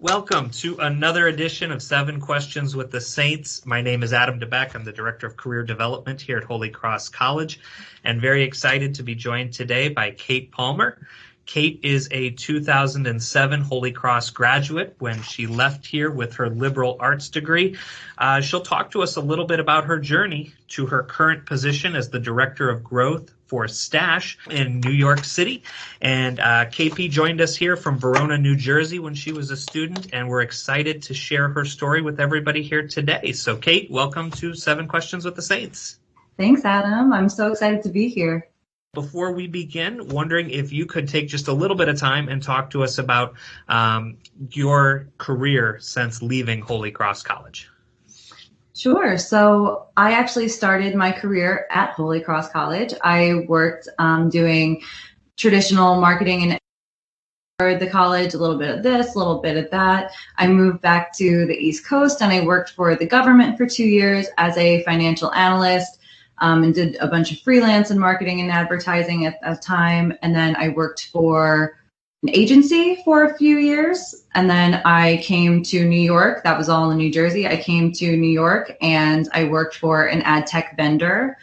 Welcome to another edition of 7 Questions with the Saints. My name is Adam DeBeck. I'm the Director of Career Development here at Holy Cross College, and very excited to be joined today by Kate Palmer. Kate is a 2007 Holy Cross graduate when she left here with her liberal arts degree. She'll talk to us a little bit about her journey to her current position as the Director of Growth for Stash in New York City. And KP joined us here from Verona, New Jersey when she was a student, and we're excited to share her story with everybody here today. So Kate, welcome to 7 Questions with the Saints. Thanks, Adam. I'm so excited to be here. Before we begin, wondering if you could take just a little bit of time and talk to us about your career since leaving Holy Cross College. Sure. So I actually started my career at Holy Cross College. I worked doing traditional marketing and for the college, a little bit of this, a little bit of that. I moved back to the East Coast and I worked for the government for 2 years as a financial analyst. And did a bunch of freelance and marketing and advertising at that time. And then I worked for an agency for a few years. And then I came to New York. That was all in New Jersey. I came to New York and I worked for an ad tech vendor.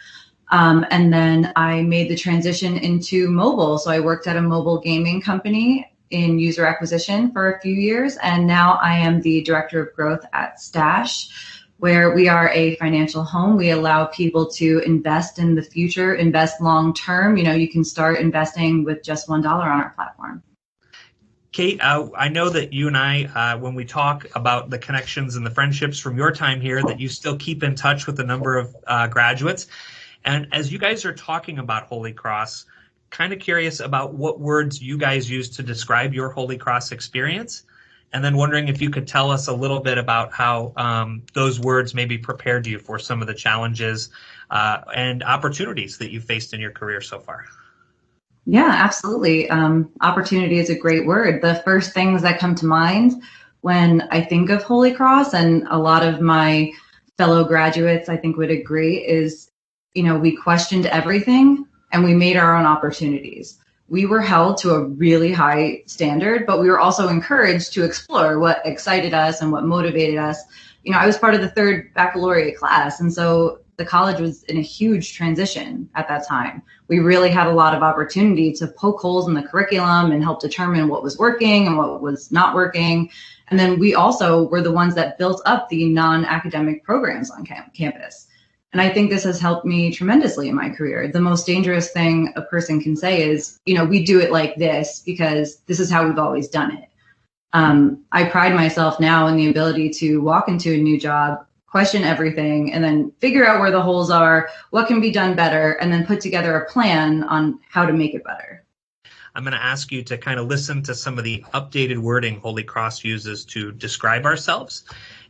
And then I made the transition into mobile. So I worked at a mobile gaming company in user acquisition for a few years. And now I am the Director of Growth at Stash, where we are a financial home. We allow people to invest in the future, invest long term. You know, you can start investing with just $1 on our platform. Kate, I know that you and I, when we talk about the connections and the friendships from your time here, that you still keep in touch with a number of graduates. And as you guys are talking about Holy Cross, kind of curious about what words you guys use to describe your Holy Cross experience. And then wondering if you could tell us a little bit about how those words maybe prepared you for some of the challenges and opportunities that you faced in your career so far. Yeah, absolutely. Opportunity is a great word. The first things that come to mind when I think of Holy Cross, and a lot of my fellow graduates I think would agree, is, you know, we questioned everything and we made our own opportunities. We were held to a really high standard, but we were also encouraged to explore what excited us and what motivated us. You know, I was part of the 3rd baccalaureate class, and so the college was in a huge transition at that time. We really had a lot of opportunity to poke holes in the curriculum and help determine what was working and what was not working. And then we also were the ones that built up the non-academic programs on campus. And I think this has helped me tremendously in my career. The most dangerous thing a person can say is, you know, we do it like this because this is how we've always done it. I pride myself now in the ability to walk into a new job, question everything, and then figure out where the holes are, what can be done better, and then put together a plan on how to make it better. I'm going to ask you to kind of listen to some of the updated wording Holy Cross uses to describe ourselves.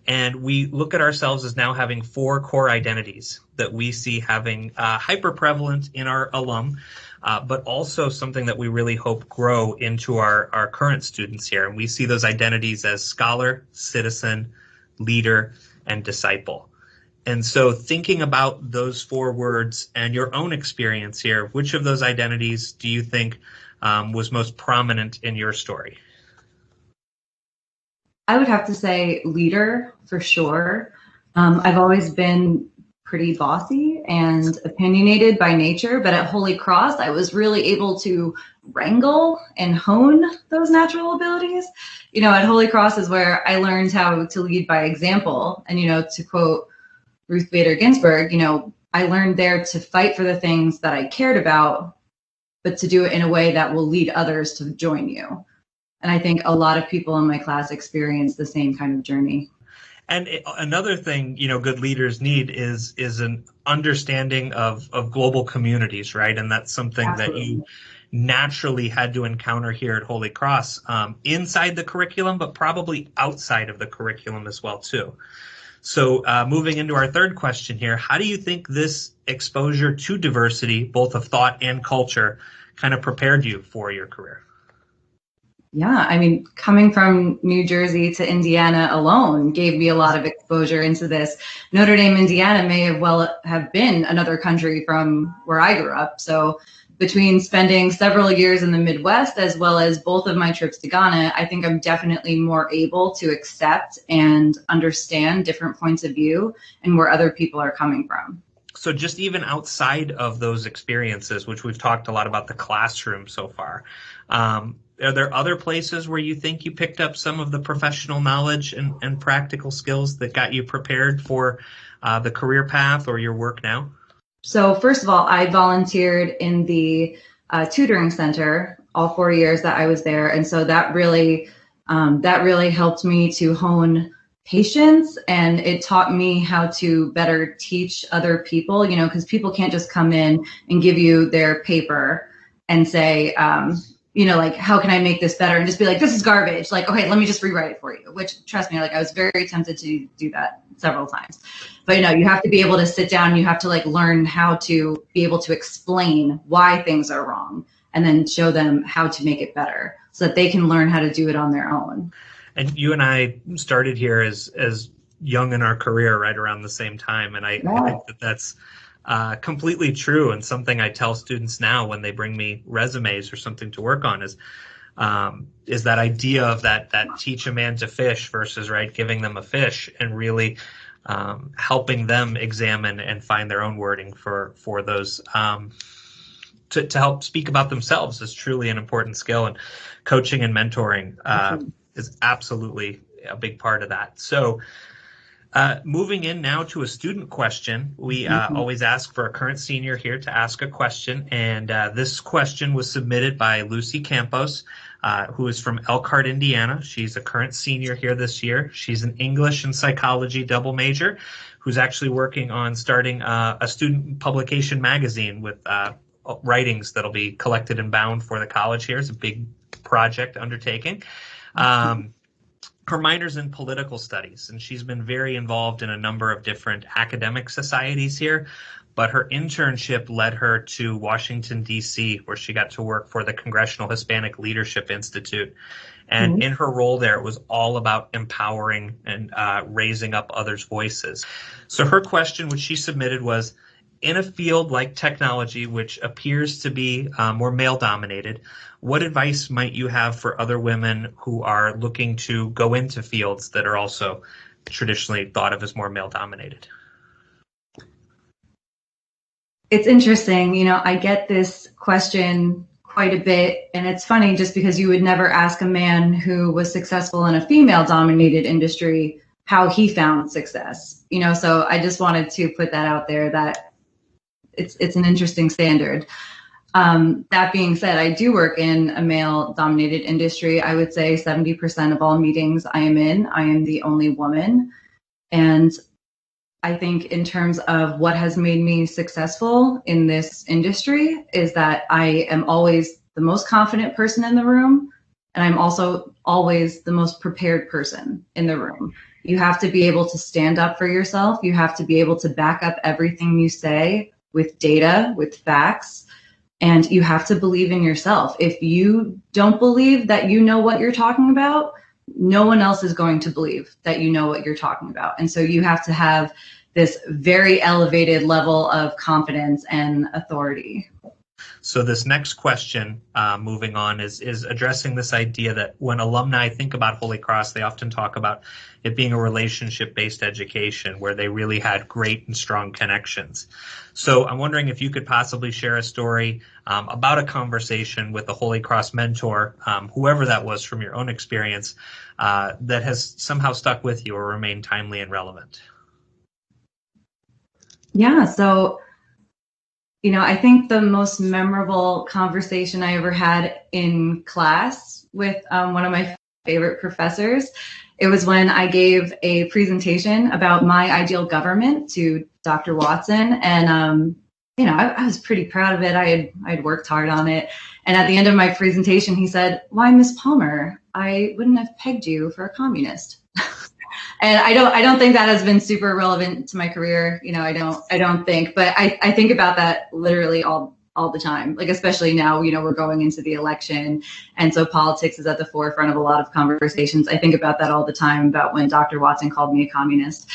And we look at ourselves as now having 4 core identities that we see having hyper prevalent in our alum, but also something that we really hope grow into our current students here. And we see those identities as scholar, citizen, leader, and disciple. And so thinking about those 4 words and your own experience here, which of those identities do you think was most prominent in your story? I would have to say leader for sure. I've always been pretty bossy and opinionated by nature, but at Holy Cross, I was really able to wrangle and hone those natural abilities. You know, at Holy Cross is where I learned how to lead by example. And, you know, to quote Ruth Bader Ginsburg, you know, I learned there to fight for the things that I cared about, but to do it in a way that will lead others to join you. And I think a lot of people in my class experience the same kind of journey. And another thing, you know, good leaders need is an understanding of global communities, right? And that's something Absolutely. That you naturally had to encounter here at Holy Cross, inside the curriculum, but probably outside of the curriculum as well, too. So moving into our 3rd question here, how do you think this exposure to diversity, both of thought and culture, kind of prepared you for your career? Yeah, I mean, coming from New Jersey to Indiana alone gave me a lot of exposure into this. Notre Dame, Indiana may have been another country from where I grew up. So between spending several years in the Midwest as well as both of my trips to Ghana, I think I'm definitely more able to accept and understand different points of view and where other people are coming from. So just even outside of those experiences, which we've talked a lot about the classroom so far, are there other places where you think you picked up some of the professional knowledge and practical skills that got you prepared for the career path or your work now? So first of all, I volunteered in the tutoring center all 4 years that I was there. And so that really helped me to hone patience, and it taught me how to better teach other people, because people can't just come in and give you their paper and say, like, how can I make this better? And just be like, this is garbage. Like, okay, let me just rewrite it for you, which, trust me, like, I was very tempted to do that several times. But, you have to be able to sit down, you have to learn how to be able to explain why things are wrong and then show them how to make it better so that they can learn how to do it on their own. And you and I started here as young in our career right around the same time. And I think that's completely true, and something I tell students now when they bring me resumes or something to work on is that idea of that teach a man to fish versus giving them a fish and really helping them examine and find their own wording for those to help speak about themselves is truly an important skill, and coaching and mentoring is absolutely a big part of that. So moving in now to a student question, we always ask for a current senior here to ask a question. And this question was submitted by Lucy Campos, who is from Elkhart, Indiana. She's a current senior here this year. She's an English and psychology double major who's actually working on starting a student publication magazine with writings that'll be collected and bound for the college here. It's a big project undertaking. Her minor's in political studies, and she's been very involved in a number of different academic societies here. But her internship led her to Washington, D.C., where she got to work for the Congressional Hispanic Leadership Institute. And in her role there, it was all about empowering and raising up others' voices. So her question, which she submitted, was, in a field like technology, which appears to be more male-dominated, what advice might you have for other women who are looking to go into fields that are also traditionally thought of as more male-dominated? It's interesting. I get this question quite a bit, and it's funny just because you would never ask a man who was successful in a female-dominated industry how he found success. So I just wanted to put that out there that it's an interesting standard. That being said, I do work in a male-dominated industry. I would say 70% of all meetings I am in, I am the only woman. And I think in terms of what has made me successful in this industry is that I am always the most confident person in the room, and I'm also always the most prepared person in the room. You have to be able to stand up for yourself. You have to be able to back up everything you say with data, with facts. And you have to believe in yourself. If you don't believe that you know what you're talking about, no one else is going to believe that you know what you're talking about. And so you have to have this very elevated level of confidence and authority. So this next question, moving on, is addressing this idea that when alumni think about Holy Cross, they often talk about it being a relationship-based education where they really had great and strong connections. So I'm wondering if you could possibly share a story about a conversation with a Holy Cross mentor, whoever that was from your own experience, that has somehow stuck with you or remained timely and relevant. Yeah, so I think the most memorable conversation I ever had in class with one of my favorite professors, it was when I gave a presentation about my ideal government to Dr. Watson. And, I was pretty proud of it. I had worked hard on it. And at the end of my presentation, he said, "Why, Miss Palmer, I wouldn't have pegged you for a communist." And I don't think that has been super relevant to my career. I don't think, but I think about that literally all the time, especially now, we're going into the election. And so politics is at the forefront of a lot of conversations. I think about that all the time, about when Dr. Watson called me a communist.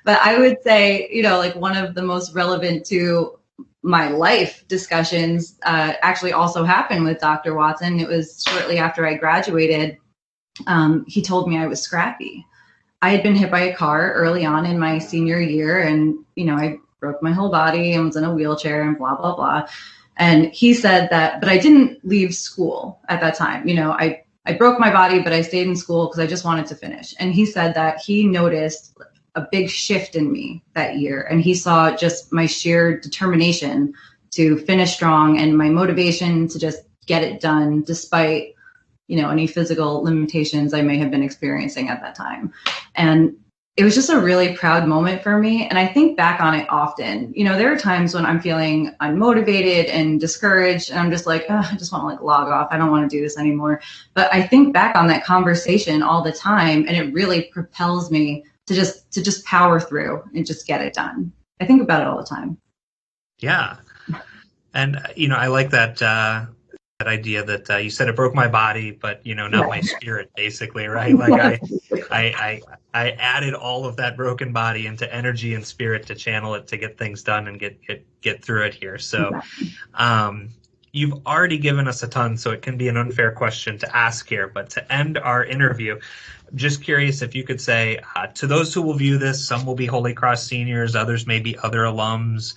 But I would say, one of the most relevant to my life discussions actually also happened with Dr. Watson. It was shortly after I graduated. He told me I was scrappy. I had been hit by a car early on in my senior year, and, I broke my whole body and was in a wheelchair and blah, blah, blah. And he said that, but I didn't leave school at that time. I broke my body, but I stayed in school because I just wanted to finish. And he said that he noticed a big shift in me that year. And he saw just my sheer determination to finish strong and my motivation to just get it done despite, any physical limitations I may have been experiencing at that time. And it was just a really proud moment for me. And I think back on it often. There are times when I'm feeling unmotivated and discouraged, and I'm just like, I just want to log off. I don't want to do this anymore. But I think back on that conversation all the time, and it really propels me to just power through and just get it done. I think about it all the time. Yeah. And, I like that idea that you said it broke my body, but, not my spirit, basically, right? Like I added all of that broken body into energy and spirit to channel it to get things done and get through it here. So, you've already given us a ton, so it can be an unfair question to ask here, but to end our interview, I'm just curious if you could say to those who will view this, some will be Holy Cross seniors, others may be other alums,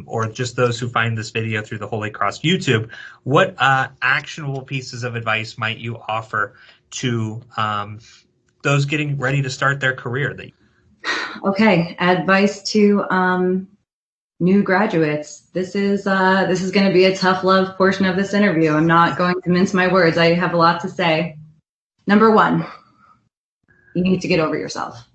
or just those who find this video through the Holy Cross YouTube, what actionable pieces of advice might you offer to those getting ready to start their career? Okay, advice to new graduates. This is going to be a tough love portion of this interview. I'm not going to mince my words. I have a lot to say. Number one, you need to get over yourself.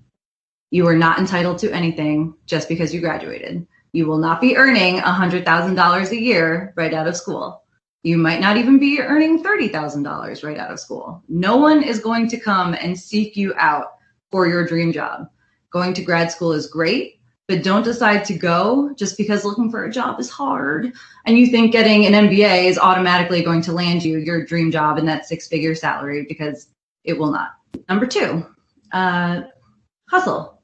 You are not entitled to anything just because you graduated. You will not be earning $100,000 a year right out of school. You might not even be earning $30,000 right out of school. No one is going to come and seek you out for your dream job. Going to grad school is great, but don't decide to go just because looking for a job is hard and you think getting an MBA is automatically going to land you your dream job and that six-figure salary, because it will not. Number two, hustle.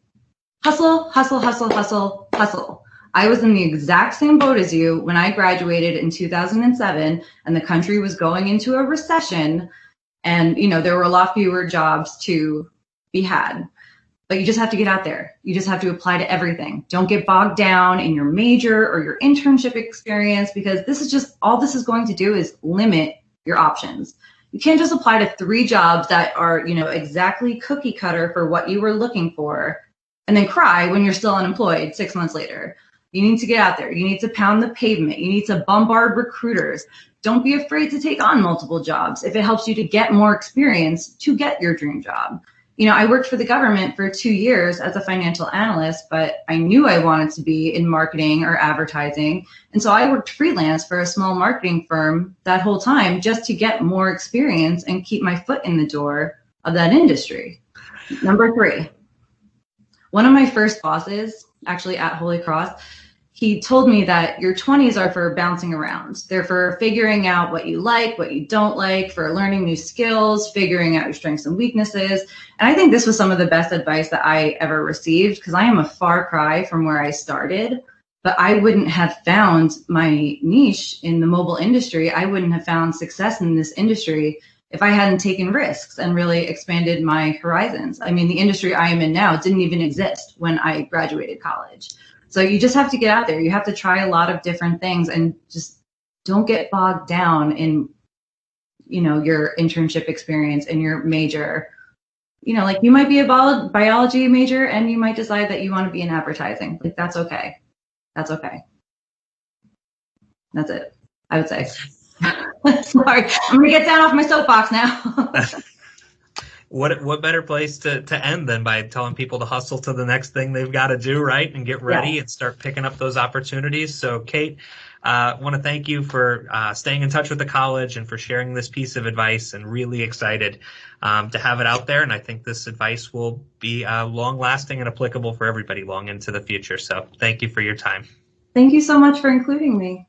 Hustle, hustle, hustle, hustle, hustle. I was in the exact same boat as you when I graduated in 2007 and the country was going into a recession, and, there were a lot fewer jobs to be had. But you just have to get out there. You just have to apply to everything. Don't get bogged down in your major or your internship experience, because this is just all this is going to do is limit your options. You can't just apply to 3 jobs that are, exactly cookie cutter for what you were looking for and then cry when you're still unemployed 6 months later. You need to get out there. You need to pound the pavement. You need to bombard recruiters. Don't be afraid to take on multiple jobs if it helps you to get more experience to get your dream job. I worked for the government for 2 years as a financial analyst, but I knew I wanted to be in marketing or advertising. And so I worked freelance for a small marketing firm that whole time just to get more experience and keep my foot in the door of that industry. Number 3, one of my first bosses, actually at Holy Cross, he told me that your 20s are for bouncing around. They're for figuring out what you like, what you don't like, for learning new skills, figuring out your strengths and weaknesses. And I think this was some of the best advice that I ever received, because I am a far cry from where I started, but I wouldn't have found my niche in the mobile industry. I wouldn't have found success in this industry if I hadn't taken risks and really expanded my horizons. I mean, the industry I am in now didn't even exist when I graduated college. So you just have to get out there. You have to try a lot of different things and just don't get bogged down in, your internship experience and your major. Like you might be a biology major and you might decide that you want to be in advertising. Like that's okay. That's okay. That's it, I would say. Sorry, I'm going to get down off my soapbox now. What better place to end than by telling people to hustle to the next thing they've got to do, right? And get ready and start picking up those opportunities. So, Kate, I want to thank you for staying in touch with the college and for sharing this piece of advice, and really excited to have it out there. And I think this advice will be long-lasting and applicable for everybody long into the future. So thank you for your time. Thank you so much for including me.